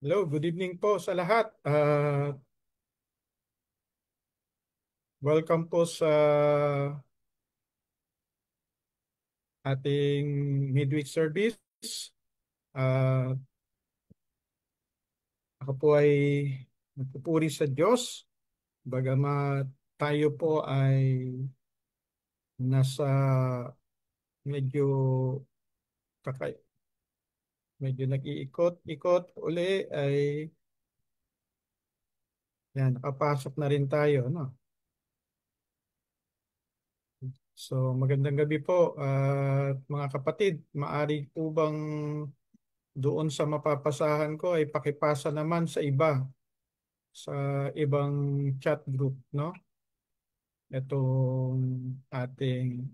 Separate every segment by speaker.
Speaker 1: Hello, good evening po sa lahat. Welcome po sa ating midweek service. Uh, Ako po ay nagpupuri sa Diyos. Bagamat tayo po ay nasa medyo kaka medyo nag-iikot-ikot uli ay yan, nakapasok na rin tayo, no? So magandang gabi po at mga kapatid, maari po bang doon sa mapapasahan ko ay pakipasa naman sa iba, sa ibang chat group, no? Itong ating,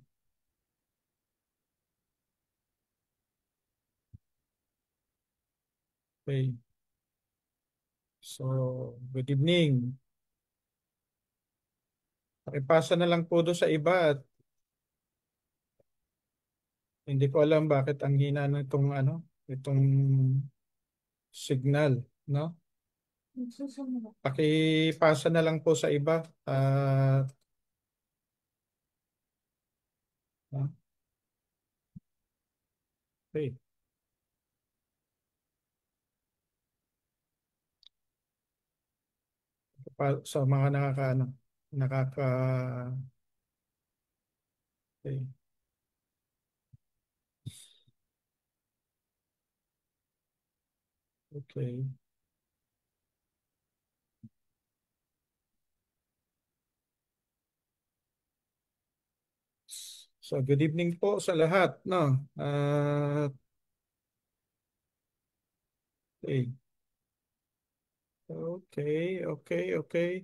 Speaker 1: okay. So, good evening. Pakipasa na lang po doon sa iba at hindi ko alam bakit ang hina ng itong itong signal, no? Pakipasa na lang po sa iba. No? Okay. Sa mga nakaka, okay. Okay. So, good evening po sa lahat, no? Okay. Okay, okay, okay.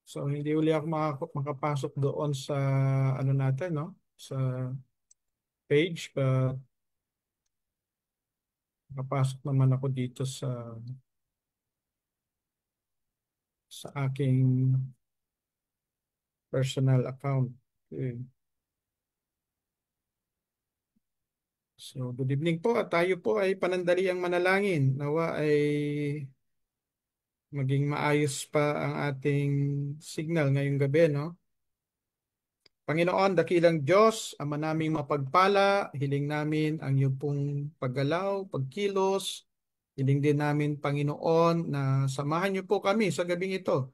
Speaker 1: So, hindi uli ako makapasok doon sa ano natin, no? Sa page, but makapasok naman ako dito sa aking personal account. Okay. So, good evening po at tayo po ay panandaliang manalangin. Nawa ay maging maayos pa ang ating signal ngayong gabi, no? Panginoon, dakilang Diyos, Ama naming mapagpala, hiling namin ang iyong pong paggalaw, pagkilos. Hiling din namin, Panginoon, na samahan niyo po kami sa gabing ito.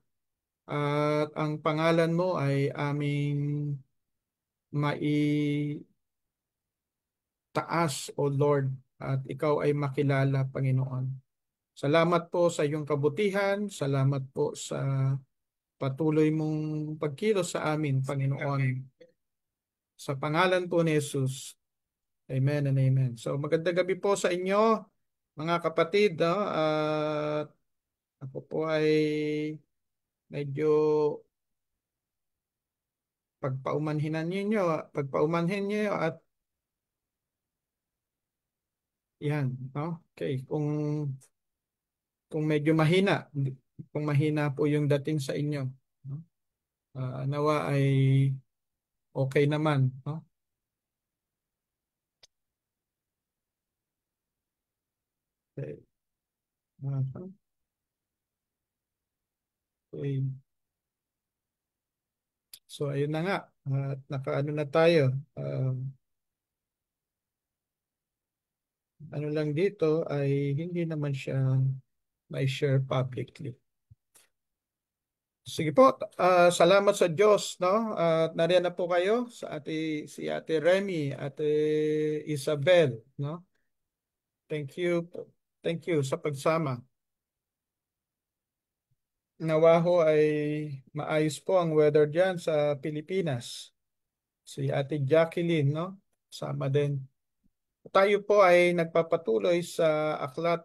Speaker 1: At ang pangalan mo ay aming maitaas, O Lord, at ikaw ay makilala, Panginoon. Salamat po sa iyong kabutihan. Salamat po sa patuloy mong pagkilos sa amin, Panginoon. Sa pangalan po ni Jesus. Amen and amen. So magandang gabi po sa inyo, mga kapatid. No? At ako po ay medyo pagpaumanhin niyo at yan, no? Okay, kung medyo mahina, kung mahina po yung dating sa inyo, no? Nawa ay okay naman, no? Okay. Okay. So ayun na nga, at nakaano na tayo. Ano lang dito ay hindi naman siya may share publicly. Sige po, salamat sa Diyos, no? At nariyan na po kayo si Ate Remy, Ate Isabel, no? Thank you. Thank you sa pagsama. Nawa ho ay maayos po ang weather diyan sa Pilipinas. Si Ate Jacqueline, no? Sama din. Tayo po ay nagpapatuloy sa aklat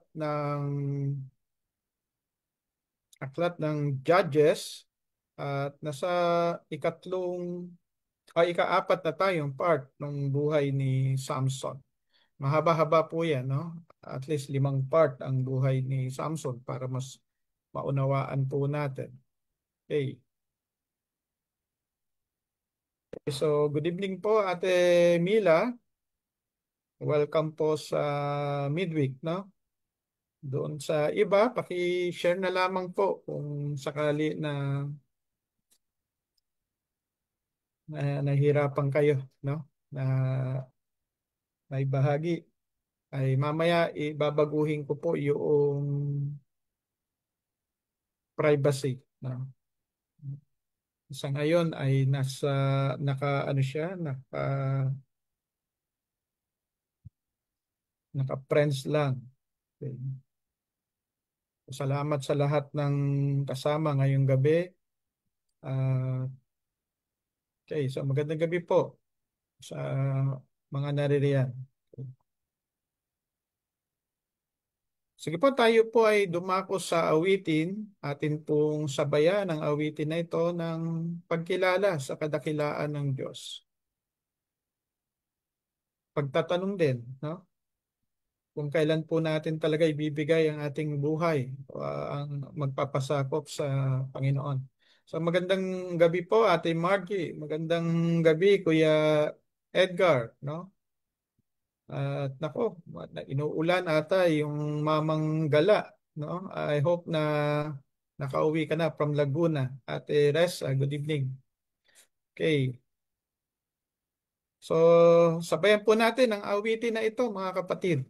Speaker 1: ng Judges at nasa ika-4 na tayong part ng buhay ni Samson. Mahaba-haba po yan, no? At least 5 part ang buhay ni Samson para mas maunawaan po natin. Okay. So, good evening po, Ate Mila. Welcome po sa midweek, no? Doon sa iba, paki-share na lamang po kung sakali na nahihirapan kayo, no? Na may bahagi ay mamaya ibabaguhin ko po yung privacy, no? Sa ngayon ay naka ano siya, naka friends lang. Okay. Salamat sa lahat ng kasama ngayong gabi. Ah, okay, so magandang gabi po sa mga naririyan. Okay. Sige po, tayo po ay dumako sa awitin. Atin pong sabayan ang awitin na ito ng pagkilala sa kadakilaan ng Diyos. Pagtatanong din, no? Kung kailan po natin talaga ibibigay ang ating buhay o ang magpapasakop sa Panginoon. So magandang gabi po, Ate Margie. Magandang gabi, Kuya Edgar, no? At nako, inuulan ata yung Mamang Gala, no? I hope na nakauwi ka na from Laguna. Ate Res, good evening. Okay. So, sabayan po natin ang awitin na ito, mga kapatid.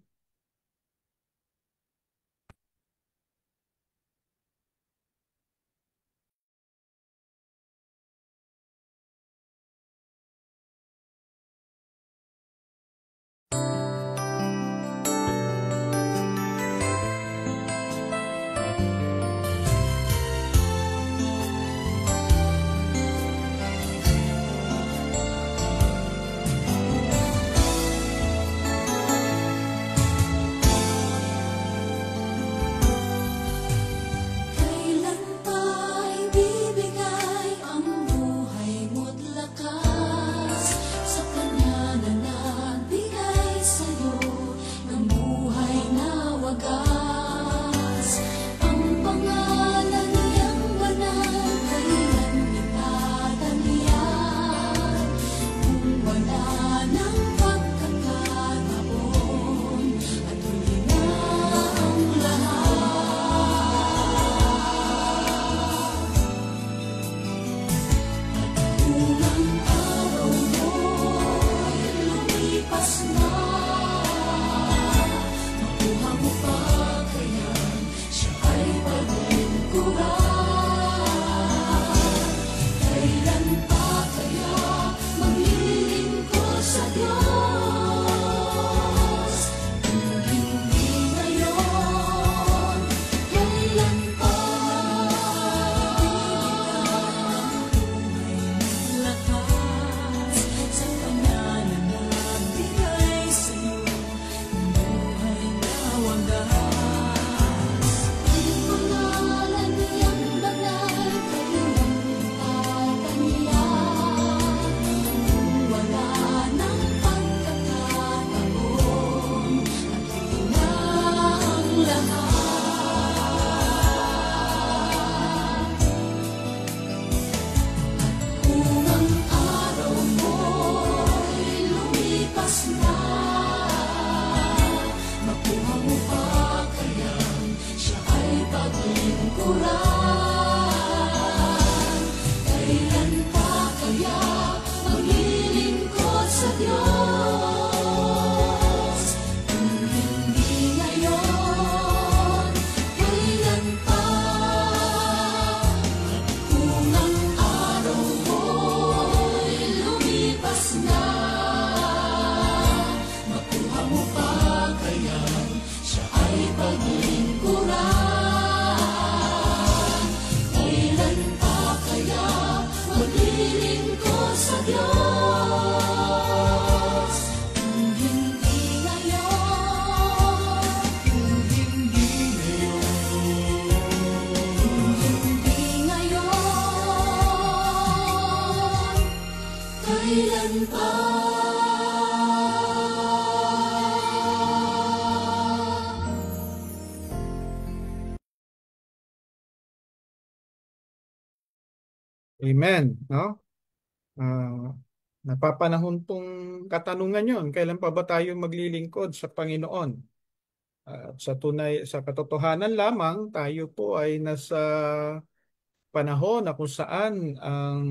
Speaker 1: Amen, no? Ah, napapanahon pong katanungan yon, kailan pa ba tayo maglilingkod sa Panginoon? At sa tunay, sa katotohanan lamang, tayo po ay nasa panahon na kung saan ang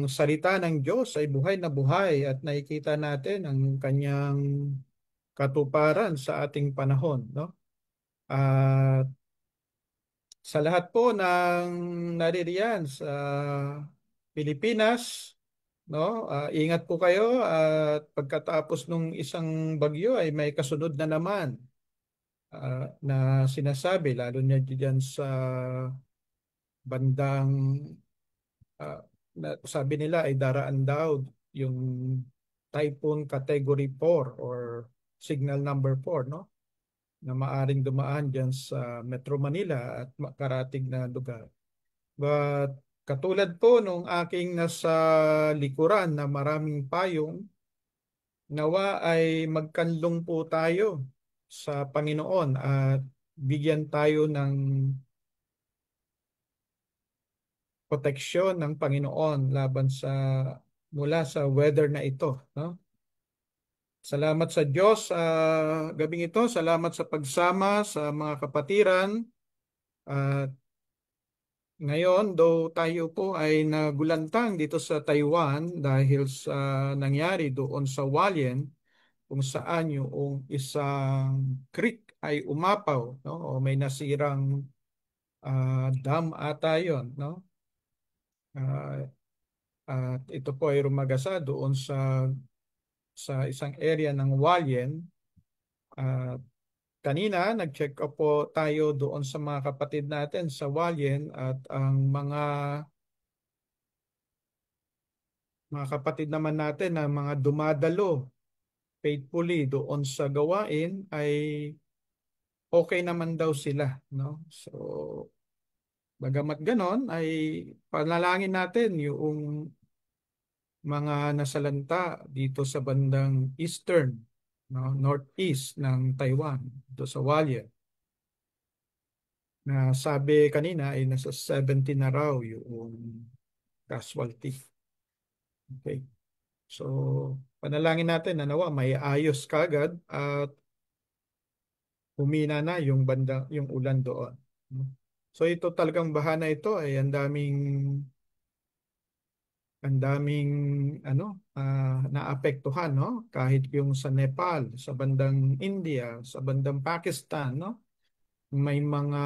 Speaker 1: salita ng Diyos ay buhay na buhay at nakikita natin ang kanyang katuparan sa ating panahon, no? At sa lahat po ng naririyan sa Pilipinas, no? Ingat po kayo at pagkatapos nung isang bagyo ay may kasunod na naman na sinasabi, lalo na diyan sa bandang ah, sabi nila ay daraan daw yung typhoon category 4 or signal number 4, no? Na maaring dumaan diyan sa Metro Manila at makarating na lugar. But katulad po nung aking nasa likuran na maraming payong, nawa ay magkanlong po tayo sa Panginoon at bigyan tayo ng proteksyon ng Panginoon laban sa mula sa weather na ito, no? Salamat sa Diyos sa gabing ito. Salamat sa pagsama sa mga kapatiran. At ngayon, though tayo po ay nagulantang dito sa Taiwan dahil sa nangyari doon sa Hualien, kung saan yung isang creek ay umapaw, no? O may nasirang dam ata yun, no? Ah, at ito po ay rumagasa doon sa isang area ng Hualien. At kanina, nag-check up po tayo doon sa mga kapatid natin sa Hualien at ang mga kapatid naman natin na mga dumadalo faithfully doon sa gawain ay okay naman daw sila, no? So, bagamat ganon ay panalangin natin yung mga nasalanta dito sa bandang eastern, no, northeast ng Taiwan, dito sa Hualien, na sabi kanina ay nasa 70 na raw yung casualty. Okay. So, panalangin natin na nawa may ayos kagad at humina na yung yung ulan doon. So ito talagang baha na ito ay ang daming ano naapektuhan, no? Kahit yung sa Nepal, sa bandang India, sa bandang Pakistan, no? May mga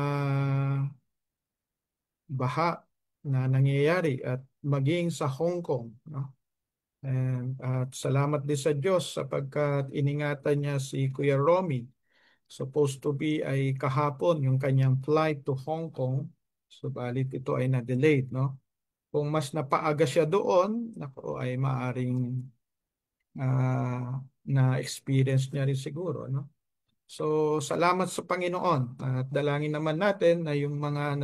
Speaker 1: baha na nangyayari at maging sa Hong Kong, no? At salamat din sa Diyos sapagkat iningatan niya si Kuya Romy. Supposed to be ay kahapon yung kanyang flight to Hong Kong. Subalit ito ay na-delayed, no? Kung mas napaaga siya doon, nako ay maaring na-experience niya rin siguro, no? So, salamat sa Panginoon. At dalangin naman natin na yung mga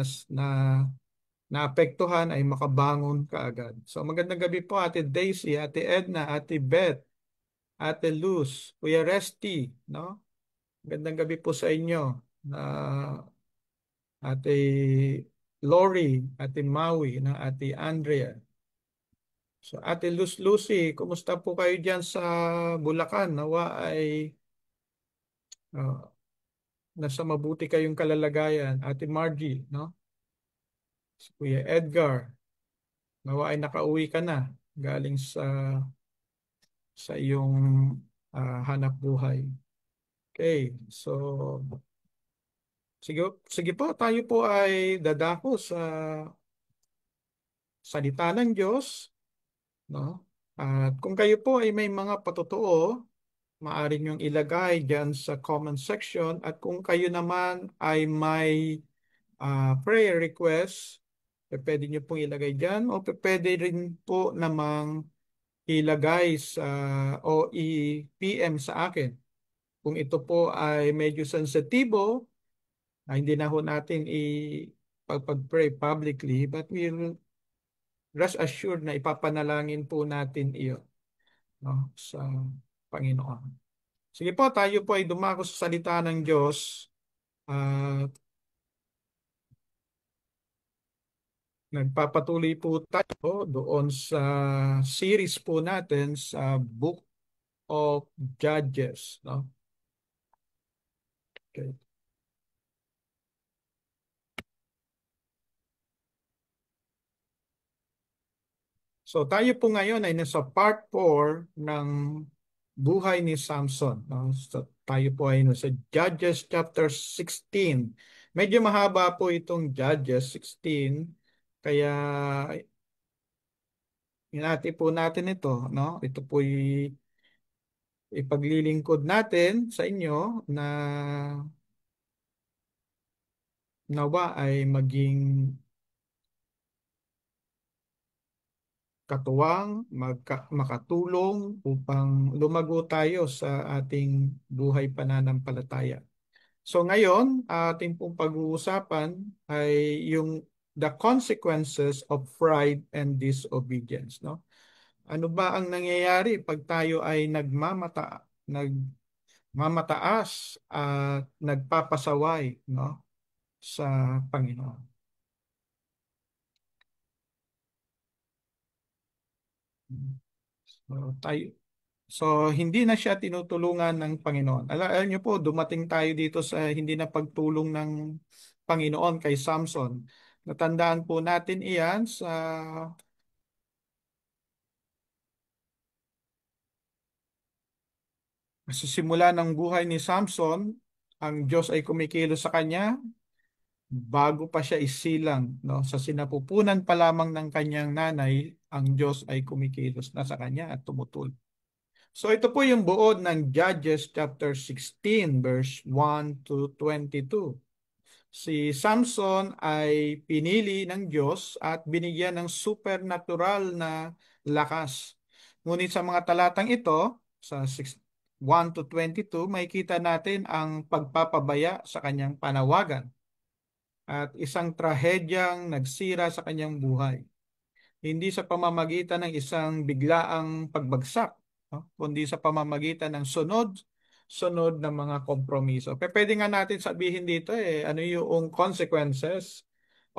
Speaker 1: naapektuhan ay makabangon kaagad. So, magandang gabi po, Ate Daisy, Ate Edna, Ate Beth, Ate Luz, Kuya Resty, no? Magandang gabi po sa inyo. Ate Lori, Ate Maui, na Ate Andrea. So, Ate Luz Lucy, kumusta po kayo dyan sa Bulacan? Nawa ay uh, nasa mabuti kayong kalalagayan. Ate Margie, no? Si Kuya Edgar, nawa ay nakauwi ka na galing sa iyong hanap buhay. Okay, so sige, sige po, tayo po ay dadako sa salita ng Diyos, no? At kung kayo po ay may mga patotoo, maaari niyong ilagay dyan sa comment section. At kung kayo naman ay may prayer request, pwede niyo pong ilagay dyan o pwede rin po namang ilagay o i-PM sa akin. Kung ito po ay medyo sensitibo, hindi na ho natin pag-pray publicly, but we'll rest assured na ipapanalangin po natin iyo, no, sa Panginoon. Sige po, tayo po ay dumako sa salita ng Diyos. At Nagpapatuloy po tayo doon sa series po natin sa Book of Judges, no? Okay. So tayo po ngayon ay nasa part 4 ng buhay ni Samson, no? So, tayo po ay nasa Judges chapter 16. Medyo mahaba po itong Judges 16, kaya hinati po natin ito, no? Ito po ipaglilingkod natin sa inyo na nawa ay maging katuwang, makatulong upang lumago tayo sa ating buhay pananampalataya. So ngayon, ating pong pag-uusapan ay yung the consequences of pride and disobedience, no? Ano ba ang nangyayari pag tayo ay nagmamataas at nagpapasaway, no, sa Panginoon? So, tayo, so hindi na siya tinutulungan ng Panginoon. Alam niyo po, dumating tayo dito sa hindi na pagtulong ng Panginoon kay Samson. Natandaan po natin iyan sa simula ng buhay ni Samson. Ang Diyos ay kumikilos sa kanya bago pa siya isilang, no? Sa sinapupunan pa lamang ng kanyang nanay, ang Diyos ay kumikilos na sa kanya at tumutulong. So ito po yung buod ng Judges chapter 16 verse 1 to 22. Si Samson ay pinili ng Diyos at binigyan ng supernatural na lakas. Ngunit sa mga talatang ito, sa 1 to 22, makikita natin ang pagpapabaya sa kanyang panawagan at isang trahedyang nagsira sa kanyang buhay. Hindi sa pamamagitan ng isang biglaang pagbagsak, no? Kundi sa pamamagitan ng sunod ng mga kompromiso. Pwede nga natin sabihin dito ano yung consequences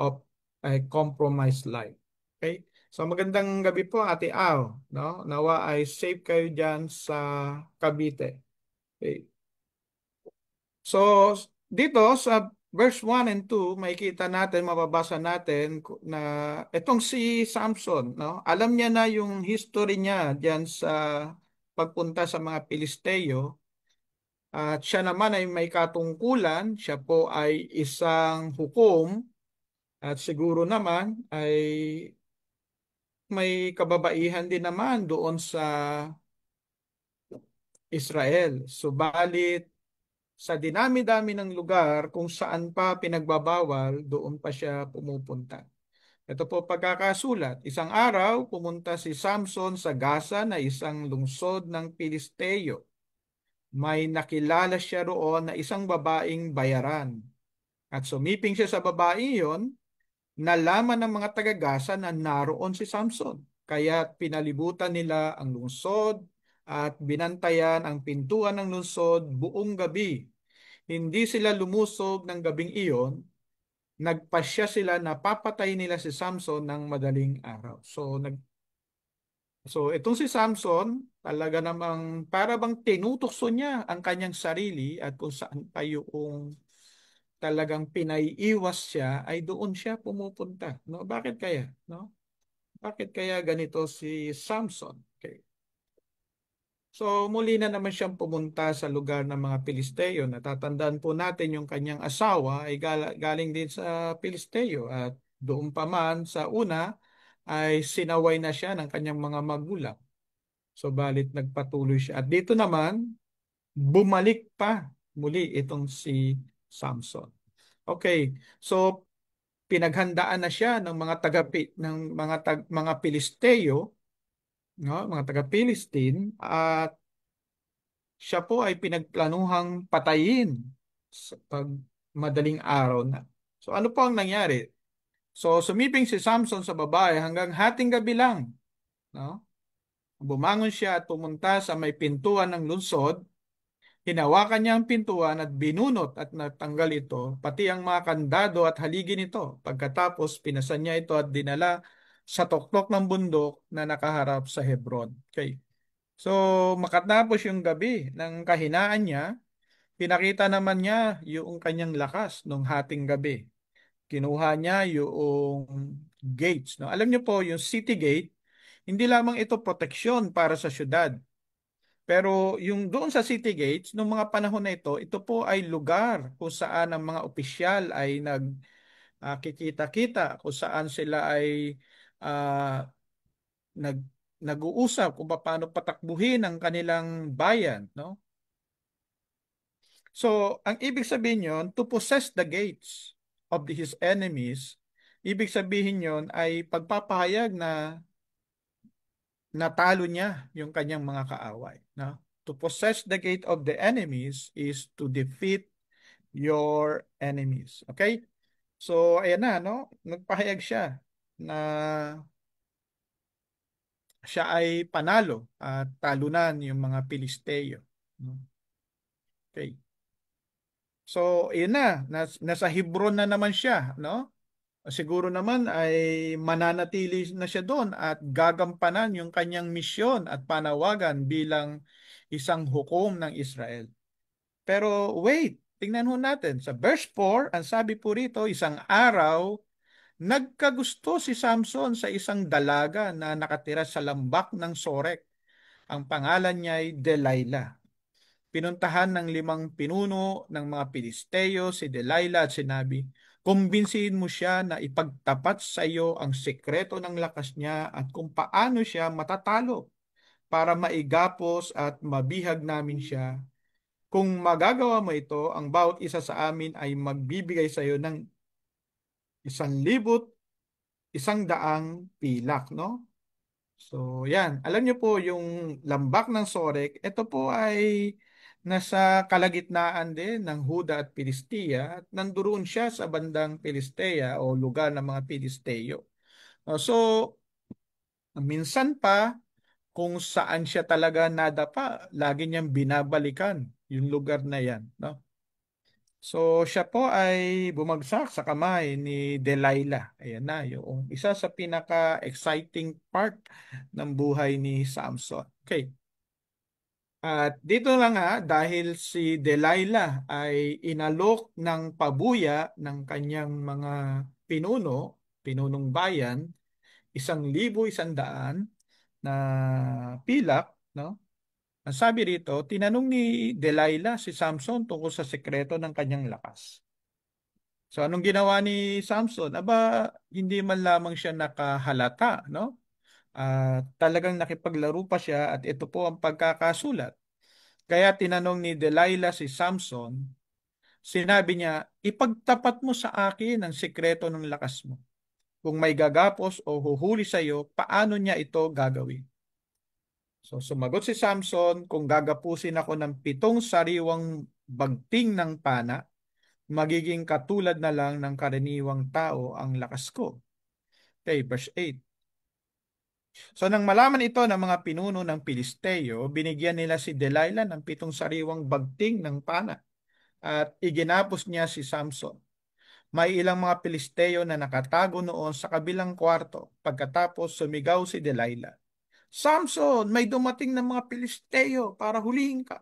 Speaker 1: of a compromised life. Okay? So magandang gabi po Ate Al, no? Nawa ay safe kayo diyan sa Cavite. Okay. So dito sa verse 1 and 2, makikita natin, mababasa natin na itong si Samson, no? Alam niya na yung history niya diyan sa pagpunta sa mga Pilisteo. At siya naman ay may katungkulan, siya po ay isang hukom at siguro naman ay may kababaihan din naman doon sa Israel. Subalit sa dinami-dami ng lugar kung saan pa pinagbabawal, doon pa siya pumupunta. Ito po pagkakasulat. Isang araw, pumunta si Samson sa Gaza na isang lungsod ng Pilisteo. May nakilala siya roon na isang babaeng bayaran. At sumiping siya sa babae iyon, nalaman ng mga taga-Gaza na naroon si Samson. Kaya pinalibutan nila ang lungsod at binantayan ang pintuan ng lungsod buong gabi. Hindi sila lumusog ng gabing iyon, nagpasya sila na papatay nila si Samson ng madaling araw. So itong si Samson, talaga namang para bang tinutokso niya ang kanyang sarili at kung saan pa yung talagang pinaiiwas siya ay doon siya pumupunta. No? Bakit kaya? No? Bakit kaya ganito si Samson? Okay. So muli na naman siyang pumunta sa lugar ng mga Pilisteo. Natatandaan po natin yung kanyang asawa ay galing din sa Pilisteo at doon pa man sa una ay sinaway na siya ng kanyang mga magulang. So balit nagpatuloy siya. At dito naman, bumalik pa muli itong si Samson. Okay, so pinaghandaan na siya ng mga mga Pilisteo, no, mga taga-Palestine, at siya po ay pinagplanuhang patayin sa pag madaling araw na. So ano po ang nangyari? So sumiping si Samson sa babae hanggang hating gabi lang, no? Bumangon siya at pumunta sa may pintuan ng lungsod Hinawakan niya ang pintuan at binunot at natanggal ito, pati ang mga kandado at haligi nito. Pagkatapos, pinasan niya ito at dinala sa tuktok ng bundok na nakaharap sa Hebron. Okay. So, makatapos yung gabi ng kahinaan niya, pinakita naman niya yung kanyang lakas nung hating gabi. Kinuha niya yung gates. No? Alam niyo po, yung city gate, hindi lamang ito proteksyon para sa syudad. Pero yung doon sa city gates, noong mga panahon na ito po ay lugar kung saan ang mga opisyal ay nagkikita-kita, kung saan sila ay ah, nag nag-uusap kung paano patakbuhin ang kanilang bayan, no? So, ang ibig sabihin yon, to possess the gates of his enemies, ibig sabihin yon ay pagpapahayag na natalo niya yung kanyang mga kaaway, no? To possess the gate of the enemies is to defeat your enemies. Okay? So, ayan na, no? Nagpahayag siya na siya ay panalo at talunan yung mga Pilisteo. No? Okay. So, ayan na. Nasa Hebron na naman siya, no? Siguro naman ay mananatili na siya doon at gagampanan yung kanyang misyon at panawagan bilang isang hukom ng Israel. Pero wait, tingnan ho natin. Sa verse 4, ang sabi po rito, isang araw, nagkagusto si Samson sa isang dalaga na nakatira sa lambak ng Sorek. Ang pangalan niya ay Delilah. Pinuntahan ng 5 pinuno ng mga Pilisteo si Delilah at sinabi, kumbinsihin mo siya na ipagtapat sa iyo ang sekreto ng lakas niya at kung paano siya matatalo para maigapos at mabihag namin siya. Kung magagawa mo ito, ang bawat isa sa amin ay magbibigay sa iyo ng 1,100 pilak, no? So, yan. Alam niyo po, yung lambak ng Sorek, ito po ay nasa kalagitnaan din ng Huda at Pilistia at nandoon siya sa bandang Pilistea o lugar ng mga Pilisteo. So, minsan pa, kung saan siya talaga nadapa, lagi niyang binabalikan yung lugar na yan. No? So, siya po ay bumagsak sa kamay ni Delilah. Ayan na, yung isa sa pinaka-exciting part ng buhay ni Samson. Okay. At dito lang nga, dahil si Delilah ay inalok ng pabuya ng kanyang mga pinunong bayan, 1,100 na pilak, no? Ang sabi rito, tinanong ni Delilah si Samson tungkol sa sekreto ng kanyang lakas. So anong ginawa ni Samson? Aba, hindi man lamang siya nakahalata, no? Talagang nakipaglaro pa siya at ito po ang pagkakasulat. Kaya tinanong ni Delilah si Samson, sinabi niya, ipagtapat mo sa akin ang sekreto ng lakas mo. Kung may gagapos o huhuli sa iyo, paano niya ito gagawin? So sumagot si Samson, kung gagapusin ako ng 7 sariwang bagting ng pana, magiging katulad na lang ng karaniwang tao ang lakas ko. Okay, verse 8. So nang malaman ito ng mga pinuno ng Pilisteo, binigyan nila si Delilah ng 7 sariwang bagting ng pana at iginapos niya si Samson. May ilang mga Pilisteo na nakatago noon sa kabilang kwarto. Pagkatapos sumigaw si Delilah, Samson, may dumating ng mga Pilisteo para hulihin ka.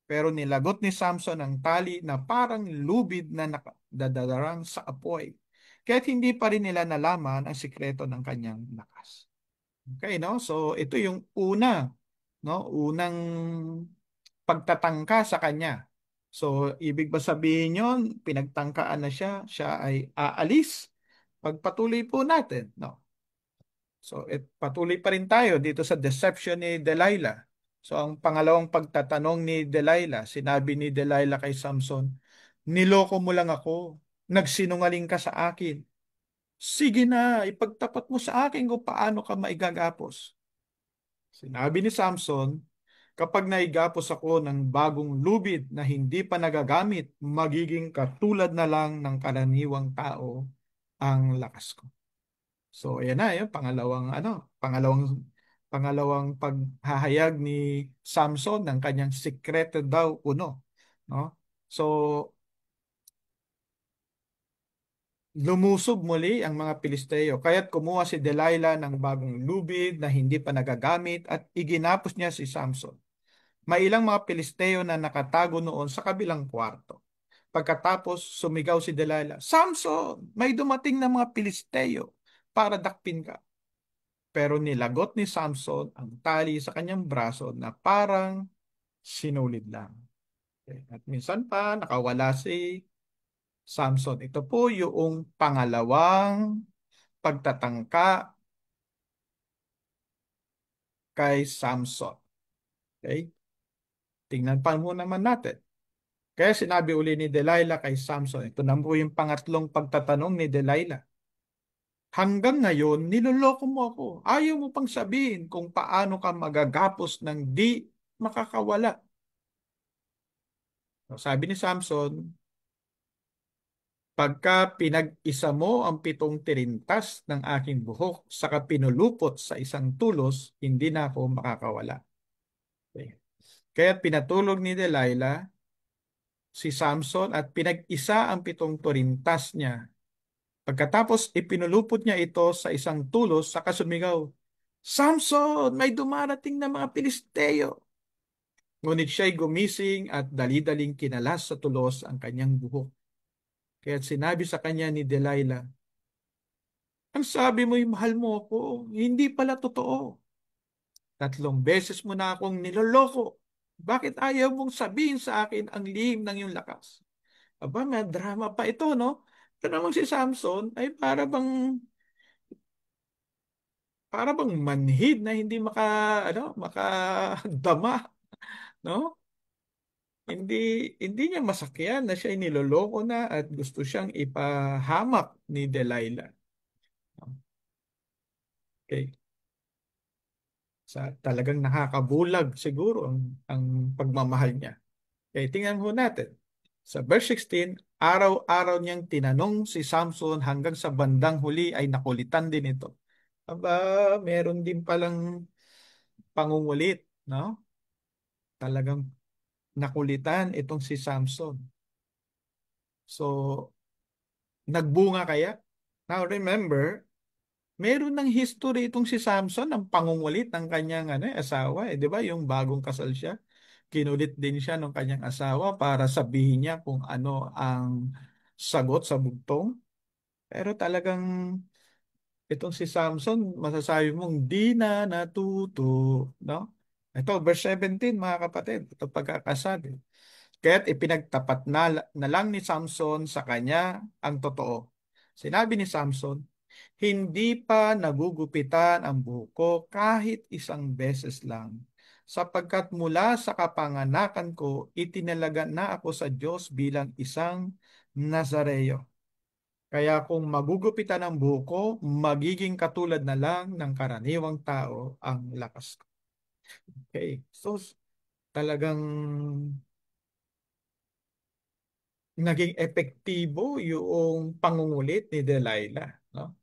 Speaker 1: Pero nilagot ni Samson ang tali na parang lubid na nakadadarang sa apoy. Kaya't hindi pa rin nila nalaman ang sikreto ng kanyang lakas. Okay, no? So ito yung una, no? Unang pagtatangka sa kanya. So ibig ba sabihin yon, pinagtangkaan na siya ay aalis? Pagpatuloy po natin, no? So patuloy pa rin tayo dito sa deception ni Delilah. So ang pangalawang pagtatanong ni Delilah, sinabi ni Delilah kay Samson, niloko mo lang ako, nagsinungaling ka sa akin. Sige na, ipagtapat mo sa akin kung paano ka maigagapos. Sinabi ni Samson, kapag naigapos ako ng bagong lubid na hindi pa nagagamit, magiging katulad na lang ng karaniwang tao ang lakas ko. So, ayan na, yun, pangalawang pangalawang paghahayag ni Samson ng kanyang sikreto daw uno, no? So, lumusob muli ang mga Pilisteo, kaya't kumuha si Delilah ng bagong lubid na hindi pa nagagamit at iginapos niya si Samson. May ilang mga Pilisteo na nakatago noon sa kabilang kwarto. Pagkatapos, sumigaw si Delilah, Samson, may dumating na mga Pilisteo para dakpin ka. Pero nilagot ni Samson ang tali sa kanyang braso na parang sinulid lang. Okay. At minsan pa, nakawala si Samson. Ito po yung pangalawang pagtatangka kay Samson. Okay? Tingnan pa mo naman natin. Kaya sinabi uli ni Delilah kay Samson, ito na po yung pangatlong pagtatanong ni Delilah. Hanggang ngayon, niloloko mo ako. Ayaw mo pang sabihin kung paano ka magagapos ng di makakawala. So, sabi ni Samson, pagka pinag-isa mo ang 7 tirintas ng aking buhok, saka pinulupot sa isang tulos, hindi na ako makakawala. Okay. Kaya pinatulog ni Delilah si Samson at pinag-isa ang 7 tirintas niya. Pagkatapos ipinulupot niya ito sa isang tulos, saka sumigaw, Samson, may dumarating na mga Pilisteo. Ngunit siya'y gumising at dali-daling kinalas sa tulos ang kanyang buhok. Kaya sinabi sa kanya ni Delilah, ang sabi mo'y mahal mo ako, hindi pala totoo. 3 beses mo na akong niloloko. Bakit ayaw mong sabihin sa akin ang lihim ng iyong lakas? Aba, may drama pa ito, no? Ito namang si Samson ay para bang manhid na hindi makadama, no? Hindi hindi niya masakyan na siya ay niloloko na at gusto siyang ipahamak ni Delilah. Okay. Talagang nakakabulag siguro ang pagmamahal niya. Okay, tingnan ho natin. Sa verse 16, araw-araw niyang tinanong si Samson hanggang sa bandang huli ay nakulitan din ito. Aba, meron din palang pangungulit, no? Talagang nakulitan itong si Samson. So, nagbunga kaya? Now remember, meron ng history itong si Samson ng pangungulit ng kanyang asawa, 'di ba? Yung bagong kasal siya, kinulit din siya ng kanyang asawa para sabihin niya kung ano ang sagot sa bugtong. Pero talagang itong si Samson, masasabi mong di na natuto, no? Ito, verse 17, mga kapatid, ito pagkakasabi. Kaya't ipinagtapat na lang ni Samson sa kanya ang totoo. Sinabi ni Samson, hindi pa nagugupitan ang buhok ko kahit 1 beses lang, sapagkat mula sa kapanganakan ko, itinalaga na ako sa Diyos bilang isang Nazareo. Kaya kung magugupitan ang buhok ko, magiging katulad na lang ng karaniwang tao ang lakas ko. Okay, so talagang naging epektibo yung pangungulit ni Delilah, no?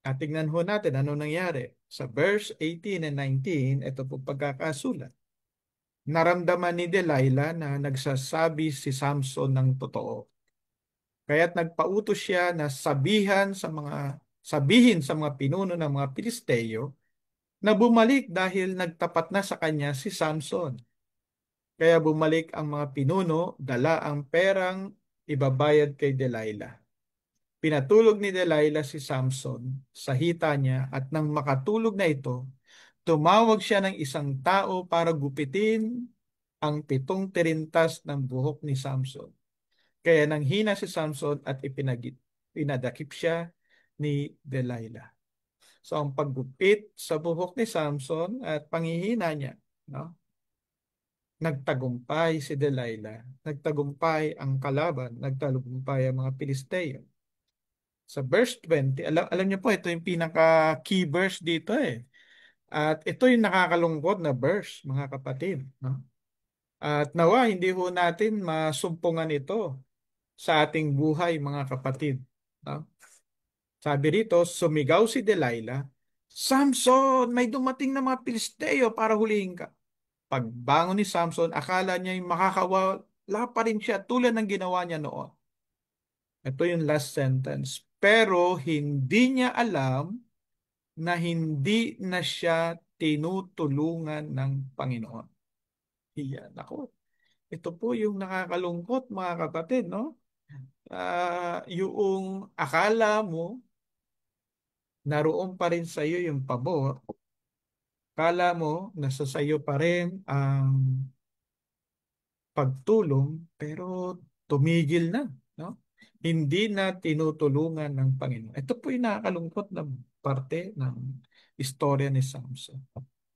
Speaker 1: At tingnan ho natin ano nangyari. Sa verse 18 and 19, ito po pagkakasulat. Naramdaman ni Delilah na nagsasabi si Samson ng totoo. Kaya't nagpautos siya na sabihin sa mga pinuno ng mga Pilisteo na bumalik dahil nagtapat na sa kanya si Samson. Kaya bumalik ang mga pinuno, dala ang perang ibabayad kay Delilah. Pinatulog ni Delilah si Samson sa hita niya at nang makatulog na ito, tumawag siya ng isang tao para gupitin ang 7 tirintas ng buhok ni Samson. Kaya nanghina si Samson at pinadakip siya ni Delilah. So ang paggupit sa buhok ni Samson at panghihina niya, no? Nagtagumpay si Delilah, nagtagumpay ang kalaban, nagtagumpay ang mga Pilisteo. Sa verse 20, alam niyo po, ito yung pinaka-key verse dito eh. At ito yung nakakalungkot na verse, mga kapatid, no? At nawa, hindi ho natin masumpungan ito sa ating buhay, mga kapatid, no? Sabi rito, sumigaw si Delilah, Samson, may dumating na mga Pilisteo para hulihin ka. Pagbangon ni Samson, akala niya yung makakawala pa rin siya tulad ng ginawa niya noon. Ito yung last sentence. Pero hindi niya alam na hindi na siya tinutulungan ng Panginoon. Iyan, ako. Ito po yung nakakalungkot mga kapatid, no? Yung akala mo, naroon pa rin sa iyo yung pabor. Akala mo, nasa sa iyo pa rin ang pagtulong, pero tumigil na, no? Hindi na tinutulungan ng Panginoon. Ito po yung nakakalungkot na parte ng istorya ni Samson,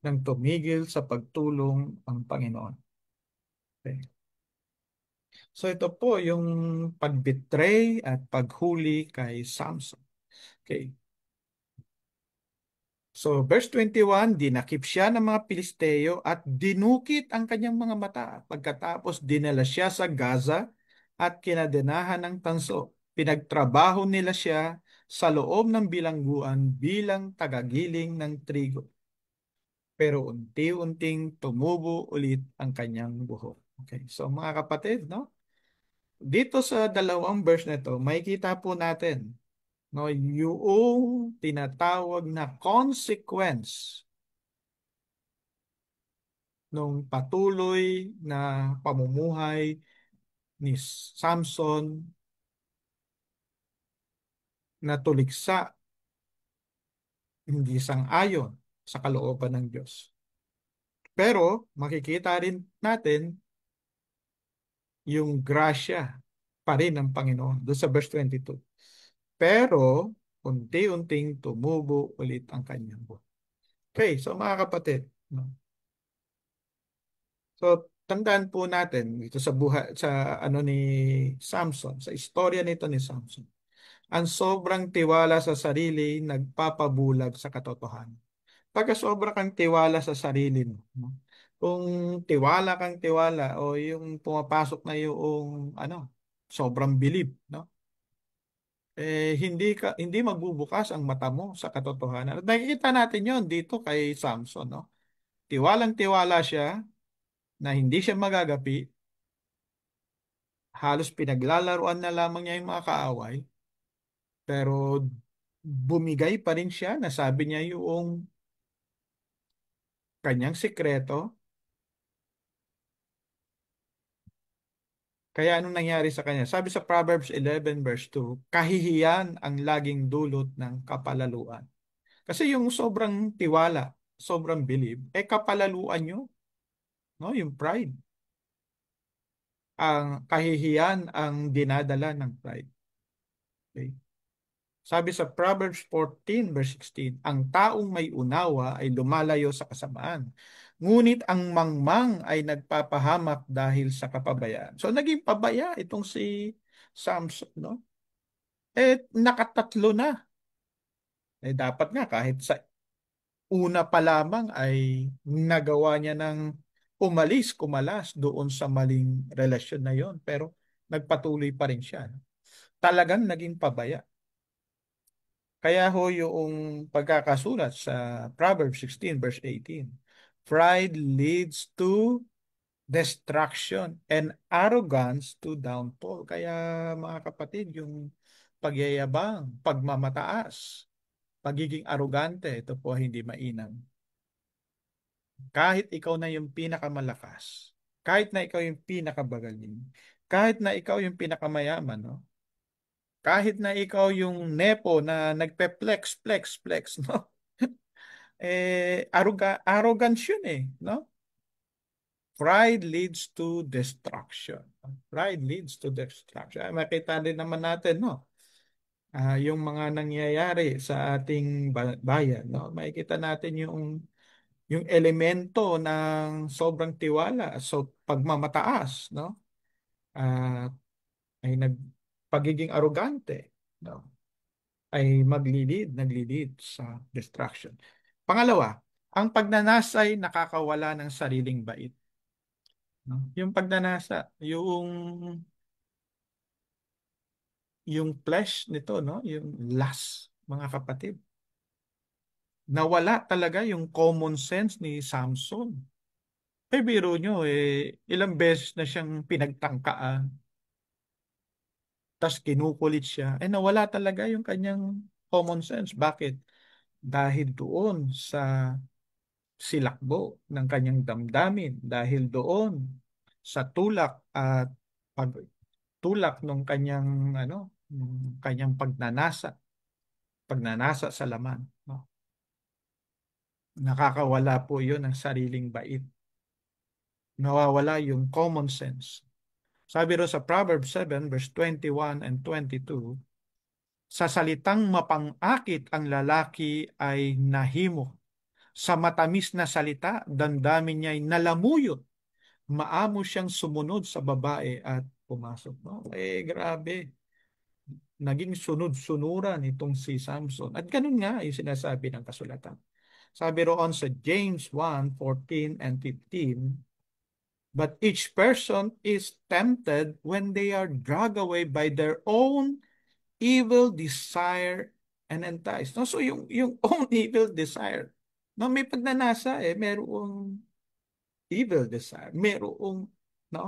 Speaker 1: nang tumigil sa pagtulong ang Panginoon. Okay. So ito po yung pagbitray at paghuli kay Samson. Okay. So verse 21, dinakip siya ng mga Pilisteo at dinukit ang kanyang mga mata. Pagkatapos dinala siya sa Gaza at kinadenahan ng tanso. Pinagtrabaho nila siya sa loob ng bilangguan bilang tagagiling ng trigo. Pero unti-unting tumubo ulit ang kanyang buhok. Okay. So mga kapatid, no? Dito sa dalawang verse na ito, makikita po natin, no, yung tinatawag na consequence ng patuloy na pamumuhay ni Samson na tuligsa, hindi sang-ayon sa kalooban ng Diyos. Pero makikita rin natin yung grasya pa rin ng Panginoon doon sa verse 22. Pero unti-unting tumubo ulit ang kanyang buhay. Okay, so mga kapatid, no? So tandaan po natin dito sa buhay sa ano ni Samson, sa istorya nito ni Samson. Ang sobrang tiwala sa sarili nagpapabulag sa katotohanan. Pagka sobra kang tiwala sa sarili mo, no? Kung tiwala kang tiwala o yung pumapasok na yung ano, sobrang bilib, no? Hindi magbubukas ang mata mo sa katotohanan. At nakikita natin 'yon dito kay Samson, no? Tiwalang-tiwala siya na hindi siya magagapi, halos pinaglalaruan na lamang niya yung mga kaaway, pero bumigay pa rin siya, nasabi niya yung kanyang sikreto. Kaya anong nangyari sa kanya? Sabi sa Proverbs 11 verse 2, kahihiyan ang laging dulot ng kapalaluan. Kasi yung sobrang tiwala, sobrang believe, kapalaluan nyo, no? Yung pride. Ang kahihiyan ang dinadala ng pride. Okay? Sabi sa Proverbs 14 verse 16, ang taong may unawa ay lumalayo sa kasamaan. Ngunit ang mangmang ay nagpapahamak dahil sa kapabayaan. So naging pabaya itong si Samson, no? Nakatatlo na. Dapat nga kahit sa una pa lamang ay nagawa niya ng kumalas doon sa maling relasyon na yon. Pero nagpatuloy pa rin siya, no? Talagang naging pabaya. Kaya ho yung pagkakasulat sa Proverbs 16 verse 18, pride leads to destruction and arrogance to downfall. Kaya mga kapatid, yung pagyayabang, pagmamataas, pagiging arugante, ito po ay hindi mainam. Kahit ikaw na yung pinakamalakas, kahit na ikaw yung pinakamagaling, kahit na ikaw yung pinakamayaman, no? Kahit na ikaw yung nepo na nagpe-flex, flex, flex, no? Arrogance yun no? Pride leads to destruction. Pride leads to destruction. Makita din naman natin, no? Yung mga nangyayari sa ating bayan, no? Makikita natin yung elemento ng sobrang tiwala, so pagmamataas, no? Ah, ay pagiging arugante, no? Ay naglilid sa destruction. Pangalawa, ang pagnanasay nakakawala ng sariling bait. No? Yung pagnanasa, yung flesh nito, no? Yung lust, mga kapatid. Nawala talaga yung common sense ni Samson. Eh, biro nyo, ilang beses na siyang pinagtangkaan, tas kinukulit siya. Nawala talaga yung kanyang common sense. Bakit? Dahil doon sa silakbo ng kanyang damdamin, dahil doon sa tulak at pagtulak ng kanyang ano, ng kanyang pagnanasa sa laman, no? Nakakawala po 'yon ng sariling bait. Nawawala yung common sense. Sabi ro sa Proverbs 7 verse 21 and 22, sa salitang mapang-akit ang lalaki ay nahimo. Sa matamis na salita, damdamin niya'y nalamuyot. Maamo siyang sumunod sa babae at pumasok. No? Grabe. Naging sunod-sunuran itong si Samson. At ganun nga yung sinasabi ng kasulatan. Sabi roon sa James 1:14 and 15, but each person is tempted when they are dragged away by their own evil desire and enticed. No? So yung own evil desire. No, may pagnanasa merong evil desire. Merong, no?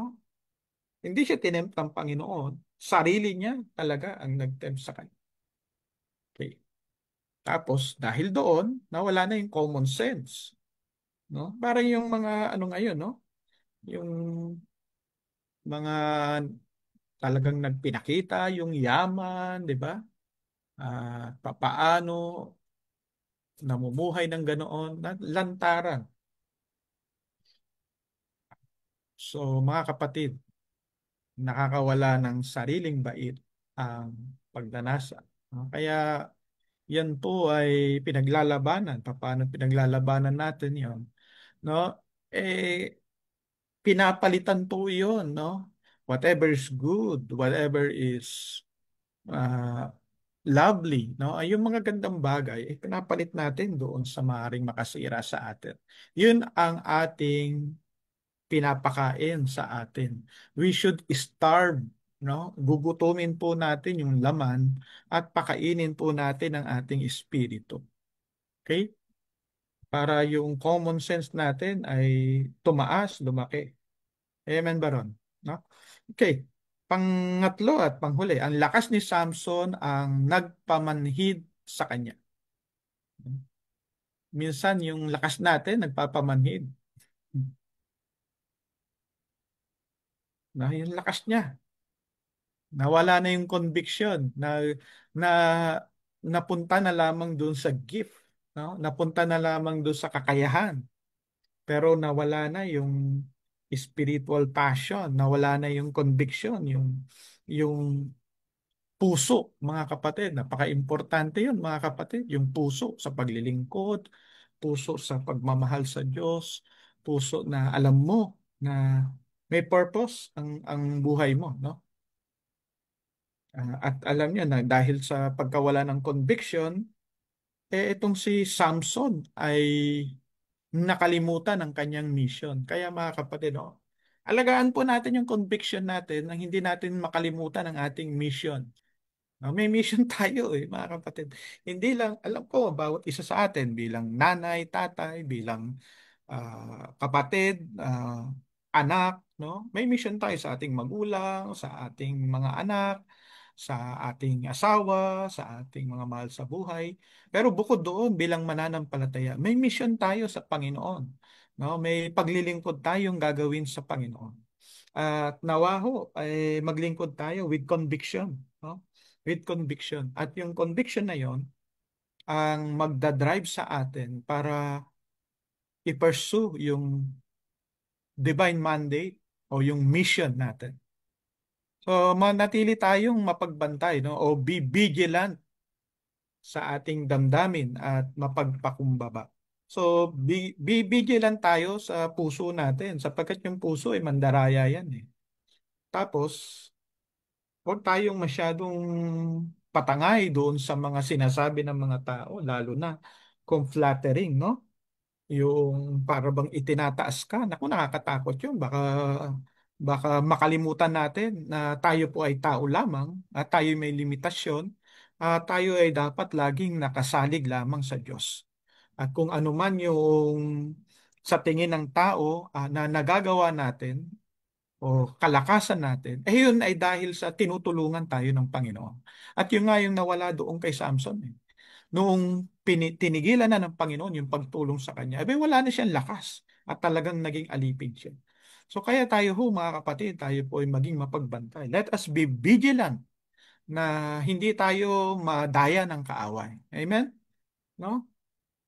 Speaker 1: Hindi siya tinempt ng Panginoon. Sarili niya talaga ang nag-tempt sa kanya. Okay. Tapos, dahil doon, nawala na yung common sense. No? Parang yung mga ano ngayon, no? Yung mga talagang nagpinakita, yung yaman, di ba? Papaano namumuhay ng ganoon, lantaran. So, mga kapatid, nakakawala ng sariling bait ang pagnanasa. No? Kaya yan po ay pinaglalabanan. Paano pinaglalabanan natin yon? No? Eh, pinapalitan po yon, no? Whatever is good, whatever is uh, lovely, no? Ay yung mga gandang bagay, pinapalit natin doon sa maaaring makasira sa atin. Yun ang ating pinapakain sa atin. We should starve, no? Gugutumin po natin yung laman at pakainin po natin ang ating espiritu. Okay? Para yung common sense natin ay tumaas, lumaki. Amen ba ron? No? Okay. Pangatlo at panghuli, ang lakas ni Samson ang nagpamanhid sa kanya. Minsan yung lakas natin nagpapamanhid. No? Yung lakas niya. Nawala na yung conviction na napunta na lamang doon sa gift, no? Napunta na lamang doon sa kakayahan. Pero nawala na yung spiritual passion, nawala na yung conviction, yung puso, mga kapatid. Napaka-importante yun, mga kapatid. Yung puso sa paglilingkod, puso sa pagmamahal sa Diyos, puso na alam mo na may purpose ang buhay mo, no? At alam niyo na dahil sa pagkawala ng conviction, itong si Samson ay nakalimutan ang kanyang mission. Kaya mga kapatid, no, alagaan po natin yung conviction natin nang hindi natin makalimutan ang ating mission. May mission tayo mga kapatid. Hindi lang, alam ko, bawat isa sa atin bilang nanay, tatay, bilang kapatid, anak, no? May mission tayo sa ating magulang, sa ating mga anak, sa ating asawa, sa ating mga mahal sa buhay. Pero bukod doon, bilang mananampalataya, may mission tayo sa Panginoon. No? May paglilingkod tayong gagawin sa Panginoon. At nawa ho, maglingkod tayo with conviction. No? With conviction. At yung conviction na yon ang magdadrive sa atin para i-pursue yung divine mandate o yung mission natin. So, manatili tayong mapagbantay, no? O be vigilant sa ating damdamin at mapagpakumbaba. So, be vigilant tayo sa puso natin sapagkat yung puso ay mandaraya yan eh. Tapos, huwag tayong masyadong patangay doon sa mga sinasabi ng mga tao, lalo na kung flattering, no? Yung para bang itinataas ka. Naku, nakakatakot yun. Baka makalimutan natin na tayo po ay tao lamang at tayo may limitasyon at tayo ay dapat laging nakasalig lamang sa Diyos. At kung ano man yung sa tingin ng tao na nagagawa natin o kalakasan natin, eh yun ay dahil sa tinutulungan tayo ng Panginoon. At yun nga yung nawala doon kay Samson. Eh. Noong tinigilan na ng Panginoon yung pagtulong sa kanya, eh wala na siyang lakas at talagang naging alipin siya. So kaya tayo mga kapatid, tayo po ay maging mapagbantay. Let us be vigilant na hindi tayo madaya ng kaaway. Amen? No?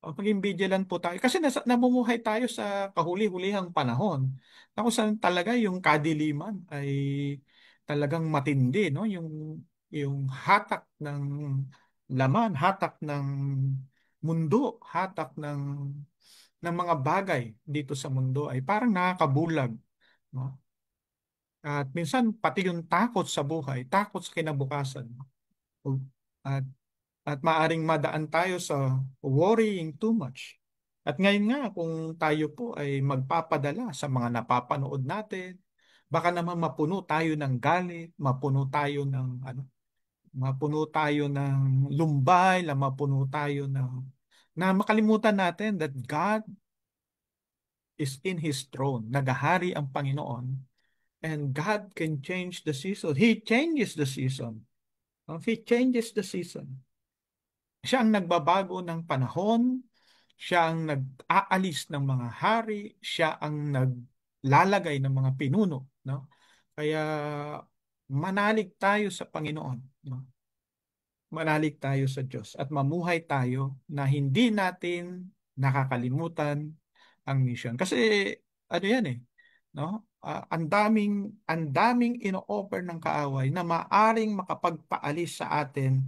Speaker 1: O, maging vigilant po tayo. Kasi namumuhay tayo sa kahuli-hulihang panahon na kung saan talaga yung kadiliman ay talagang matindi, no? Yung hatak ng laman, hatak ng mundo, hatak ng mga bagay dito sa mundo ay parang nakakabulag, no? At minsan pati yung takot sa buhay, takot sa kinabukasan. At at maaring madaan tayo sa worrying too much. At ngayon nga, kung tayo po ay magpapadala sa mga napapanood natin, baka naman mapuno tayo ng galit, mapuno tayo ng mapuno tayo ng lumbay, mapuno tayo ng na makalimutan natin that God is in His throne. Nagahari ang Panginoon and God can change the season. He changes the season. He changes the season. Siya ang nagbabago ng panahon, siya ang nag-aalis ng mga hari, siya ang naglalagay ng mga pinuno, no? Kaya manalig tayo sa Panginoon, no? Manalig tayo sa Diyos at mamuhay tayo na hindi natin nakakalimutan ang mission. Kasi ano yan eh, no? Ang daming ino-offer ng kaaway na maaring makapagpaalis sa atin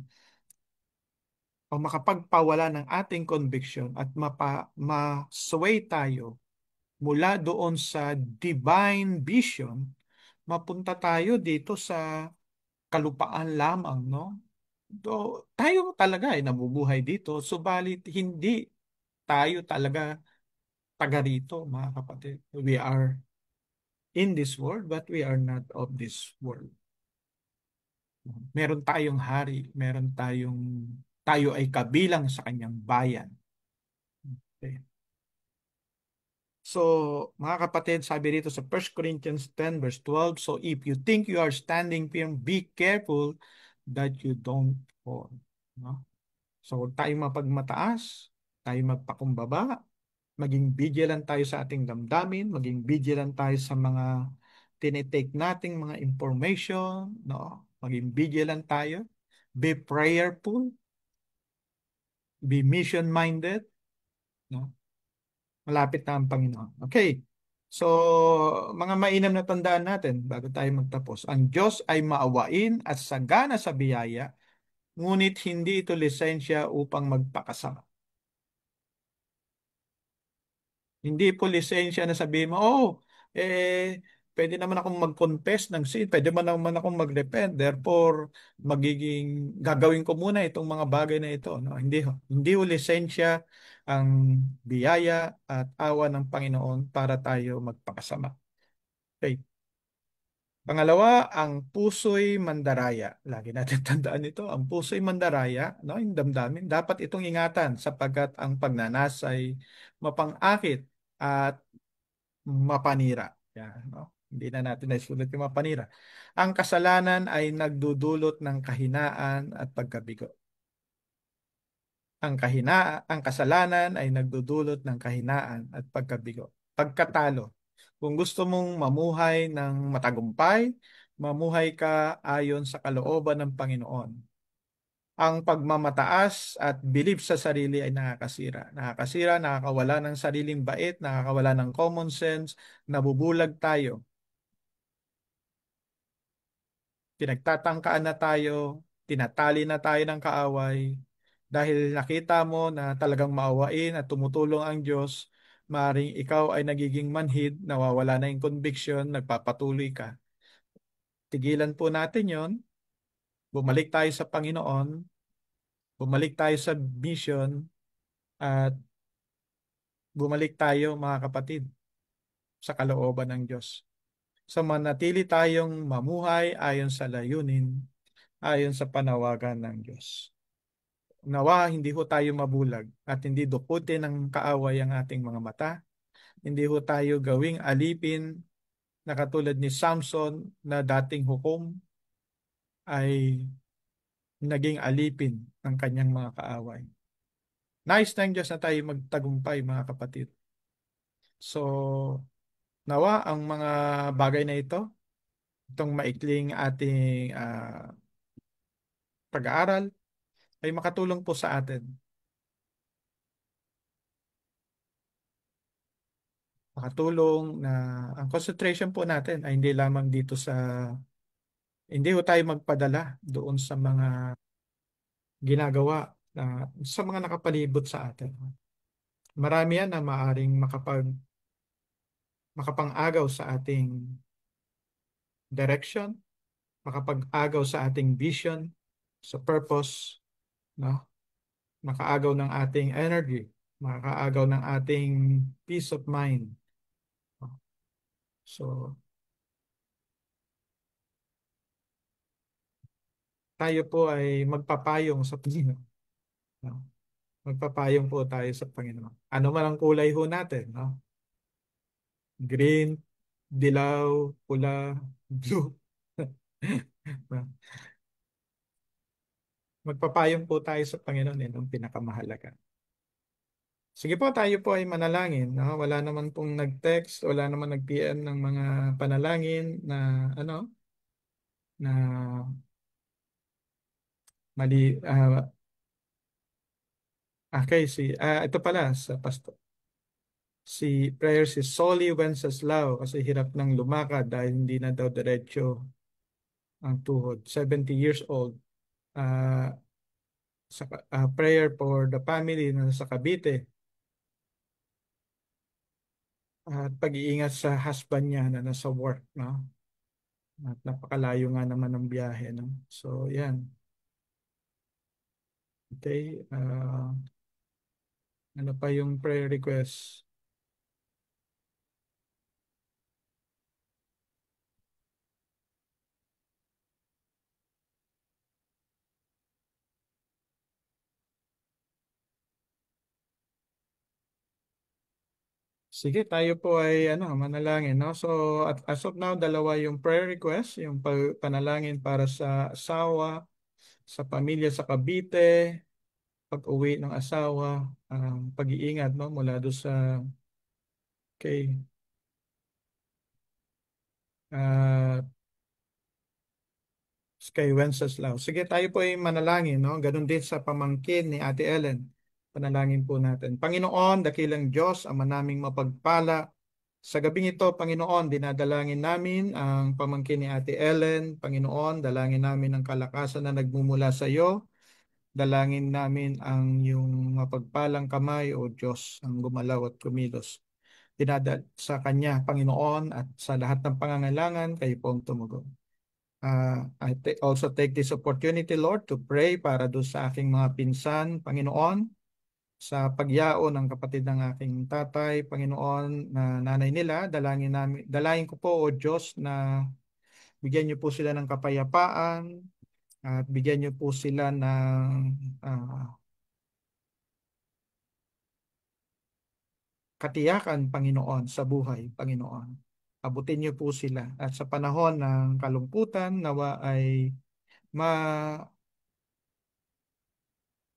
Speaker 1: o makapagpawala ng ating conviction at ma-sway tayo mula doon sa divine vision, mapunta tayo dito sa kalupaan lamang, no? Tayo talaga ay nabubuhay dito, subalit hindi tayo talaga taga rito, mga kapatid. We are in this world, but we are not of this world. Meron tayong hari, tayo ay kabilang sa kanyang bayan. Okay. So, mga kapatid, sabi dito sa 1 Corinthians 10 verse 12, so if you think you are standing firm, be careful that you don't fall. No? So, huwag tayong mapagmataas, tayo magpakumbaba, maging vigilant tayo sa ating damdamin, maging vigilant tayo sa mga tinitake nating mga information, no? Maging vigilant tayo, be prayerful, be mission-minded, no? Malapit na ang Panginoon. Okay. So, mga mainam na tandaan natin bago tayo magtapos. Ang Diyos ay maawain at sagana sa biyaya, ngunit hindi ito lisensya upang magpakasama. Hindi po lisensya na sabihin mo, oh, pwede naman akong mag-confess ng sin, pwede naman akong mag-repent, therefore, gagawin ko muna itong mga bagay na ito. No? Hindi ho lisensya ang biyaya at awa ng Panginoon para tayo magpakasama. Okay. Pangalawa, ang puso'y mandaraya. Lagi natin tandaan ito. Ang puso'y mandaraya, no, yung damdamin, dapat itong ingatan sapagkat ang pagnanasay mapangakit at mapanira. Yan, no? Hindi na natin naisulat yung mapanira. Ang kasalanan ay nagdudulot ng kahinaan at pagkabigo. Ang kasalanan ay nagdudulot ng kahinaan at pagkabigo. Pagkatalo. Kung gusto mong mamuhay ng matagumpay, mamuhay ka ayon sa kalooban ng Panginoon. Ang pagmamataas at bilib sa sarili ay nakakasira. Nakakasira, nakakawala ng sariling bait, nakakawala ng common sense, nabubulag tayo. Pinagtatangkaan na tayo, tinatali na tayo ng kaaway. Dahil nakita mo na talagang maawain at tumutulong ang Diyos, maring ikaw ay nagiging manhid, nawawala na yung conviction, nagpapatuloy ka. Tigilan po natin yon, bumalik tayo sa Panginoon, bumalik tayo sa mission, at bumalik tayo mga kapatid sa kalooban ng Diyos. So manatili tayong mamuhay ayon sa layunin, ayon sa panawagan ng Diyos. Nawa hindi ho tayo mabulag at hindi dukutin ng kaaway ang ating mga mata. Hindi ho tayo gawing alipin na katulad ni Samson na dating hukom ay naging alipin ng kanyang mga kaaway. Nais ng Diyos na tayo magtagumpay, mga kapatid. So, nawa ang mga bagay na ito, itong maikling ating pag-aaral, ay makatulong po sa atin. Makatulong na ang concentration po natin ay hindi lamang dito sa, hindi ho tayo magpadala doon sa mga ginagawa na sa mga nakapalibot sa atin. Marami yan na maaring makapang-agaw sa ating direction, makapag-agaw sa ating vision, sa purpose, no? Makaagaw ng ating energy, makaagaw ng ating peace of mind. So, tayo po ay magpapayong sa Panginoon. No? Magpapayong po tayo sa Panginoon. Ano man ang kulay ho natin, no? Green, dilaw, pula, blue. Magpapayong po tayo sa Panginoon, yun ang pinakamahalaga. Sige po, tayo po ay manalangin. No? Wala naman pong nag-text, wala naman nag-PM ng mga panalangin na ano, na mali. Okay, ito pala sa pastor. Si Solly Wenceslao kasi hirap nang lumakad dahil hindi na daw diretso ang tuhod. 70 years old. Ah, prayer for the family na sa Cavite at pag-iingat sa husband niya na nasa work, no? At napakalayo nga naman ng biyahe, no? So, yan. Okay. Ano pa yung prayer request? Sige, tayo po ay manalangin, no? So, as of now, dalawa yung prayer request, yung panalangin para sa asawa, sa pamilya sa Cavite, pag-uwi ng asawa, pag-iingat, no? Mula doon sa kay ah, kay Wenceslao. Sige, tayo po ay manalangin, no? Ganun din sa pamangkin ni Ate Ellen. Panalangin po natin. Panginoon, dakilang Diyos, Ama naming mapagpala, sa gabing ito, Panginoon, dinadalangin namin ang pamangkin ni Ate Ellen. Panginoon, dalangin namin ang kalakasan na nagmumula sa iyo. Dalangin namin ang iyong mapagpalang kamay, O Diyos, ang gumalaw at kumilos. Sa Kanya, Panginoon, at sa lahat ng pangangailangan, kayo po ang tumugon. Also take this opportunity, Lord, to pray para doon sa aking mga pinsan, Panginoon, sa pagyao ng kapatid ng aking tatay, Panginoon, na nanay nila, dalangin ko po, O Diyos, na bigyan niyo po sila ng kapayapaan at bigyan niyo po sila ng katiyakan, Panginoon, sa buhay, Panginoon. Abutin niyo po sila. At sa panahon ng kalungkutan, nawa ay ma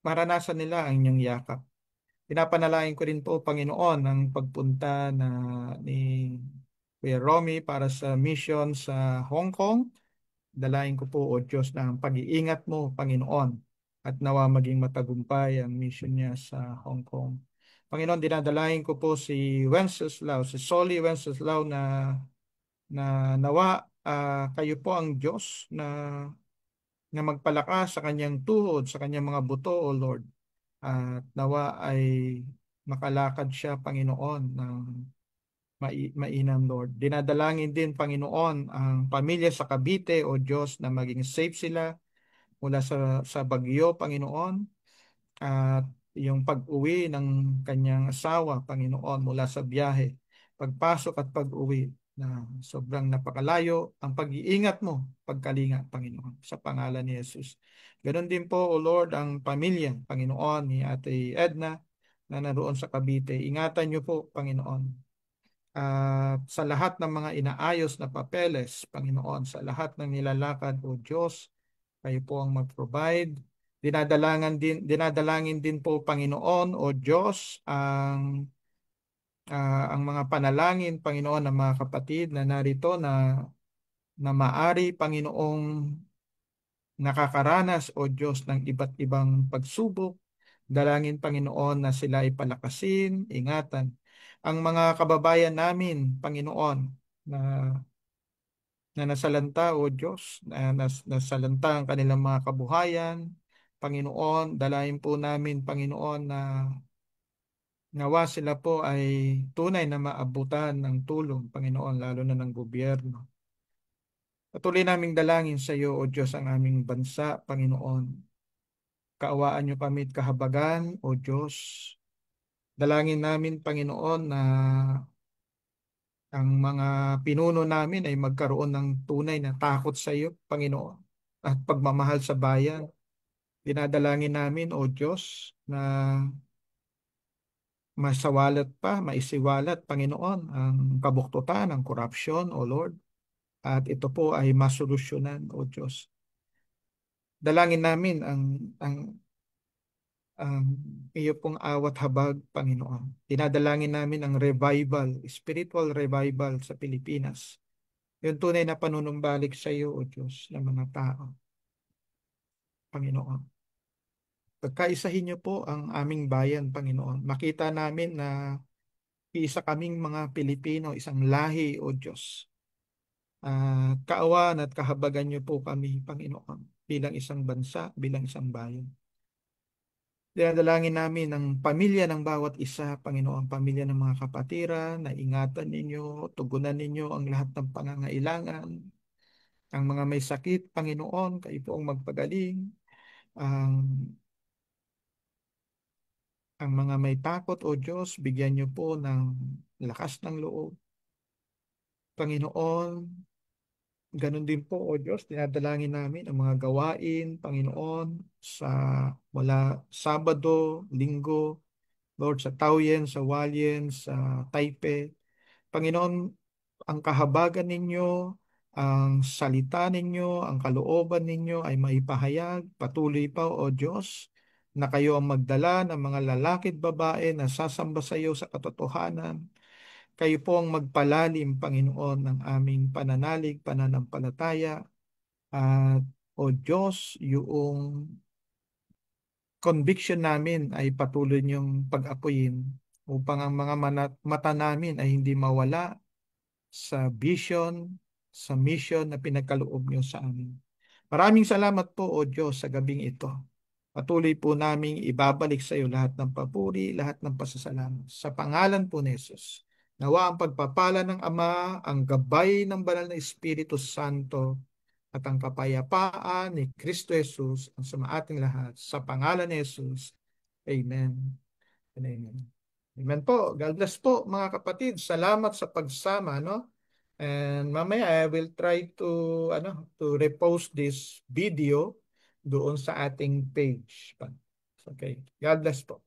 Speaker 1: maranasan nila ang inyong yakap. Pinapanalangin ko rin po, Panginoon, ang pagpunta ni Kuya Romy para sa mission sa Hong Kong. Dalain ko po, O Diyos, na ang pag-iingat mo, Panginoon, at nawa maging matagumpay ang mission niya sa Hong Kong. Panginoon, dinadalain ko po si Wenceslao, si Solly Wenceslao na nawa kayo po ang Diyos na magpalakas sa kanyang tuhod, sa kanyang mga buto, O Lord. At nawa ay makalakad siya, Panginoon, ng mainam, Lord. Dinadalangin din, Panginoon, ang pamilya sa Cavite, O Diyos, na maging safe sila mula sa bagyo, Panginoon, at yung pag-uwi ng kanyang asawa, Panginoon, mula sa biyahe, pagpasok at pag-uwi. na sobrang napakalayo ang pag-iingat mo, pagkalinga, Panginoon, sa pangalan ni Jesus. Ganon din po, O Lord, ang pamilya, Panginoon, ni Ate Edna na naroon sa Cavite. Ingatan niyo po, Panginoon. At sa lahat ng mga inaayos na papeles, Panginoon, sa lahat ng nilalakad, O Diyos, kayo po ang mag-provide. Dinadalangin din po, Panginoon, O Diyos, ang mga panalangin, Panginoon, ng mga kapatid na narito na maari, Panginoong, nakakaranas, O Diyos, ng iba't ibang pagsubok. Dalangin, Panginoon, na sila ay palakasin, ingatan. Ang mga kababayan namin, Panginoon, na nasalanta, O Diyos, nasalanta ang kanilang mga kabuhayan, Panginoon, dalayan po namin, Panginoon, na nawa sila po ay tunay na maabutan ng tulong, Panginoon, lalo na ng gobyerno. Patuloy naming dalangin sa iyo, O Diyos, ang aming bansa, Panginoon. Kaawaan niyo kami at kahabagan, O Diyos. Dalangin namin, Panginoon, na ang mga pinuno namin ay magkaroon ng tunay na takot sa iyo, Panginoon, at pagmamahal sa bayan. Dinadalangin namin, O Diyos, na maisiwalat, Panginoon, ang kabuktutan, ang korupsyon, O Lord. At ito po ay masolusyonan, O Diyos. Dalangin namin ang iyo pong awat habag, Panginoon. Dinadalangin namin ang revival, spiritual revival sa Pilipinas. Yung tunay na panunumbalik sa iyo, O Diyos, ng mga tao, Panginoon. Pagkaisahin niyo po ang aming bayan, Panginoon. Makita namin na isa kaming mga Pilipino, isang lahi, O Diyos. Kaawaan at kahabagan niyo po kami, Panginoon, bilang isang bansa, bilang isang bayan. Dinadalangin namin ang pamilya ng bawat isa, Panginoon, pamilya ng mga kapatiran, na ingatan ninyo, tugunan ninyo ang lahat ng pangangailangan. Ang mga may sakit, Panginoon, kayo po ang magpagaling. Ang, ang mga may takot, O Diyos, bigyan niyo po ng lakas ng loob. Panginoon, ganun din po, O Diyos, dinadalangin namin ang mga gawain, Panginoon, sa mula Sabado, Linggo, Lord, sa Taoyuan, sa Hualien, sa Taipei. Panginoon, ang kahabagan ninyo, ang salita ninyo, ang kalooban ninyo ay maipahayag. Patuloy pa, O Diyos, na kayo ang magdala ng mga lalaki at babae na sasamba sa iyo sa katotohanan. Kayo po ang magpalalim, Panginoon, ng aming pananalig, pananampalataya. At, O Diyos, yung conviction namin ay patuloy niyong pag-apuyin upang ang mga mata namin ay hindi mawala sa vision, sa mission na pinagkaloob niyo sa amin. Maraming salamat po, O Diyos, sa gabing ito. Patuloy po naming ibabalik sa iyo lahat ng papuri, lahat ng pasasalamat. Sa pangalan po ni Jesus, nawa ang pagpapala ng Ama, ang gabay ng banal na Espiritu Santo, at ang kapayapaan ni Kristo Jesus ang sa ating lahat. Sa pangalan ni Jesus, Amen and Amen. Amen po. God bless po, mga kapatid. Salamat sa pagsama, no? And mamaya I will try to repost this video doon sa ating page. Okay. God bless po.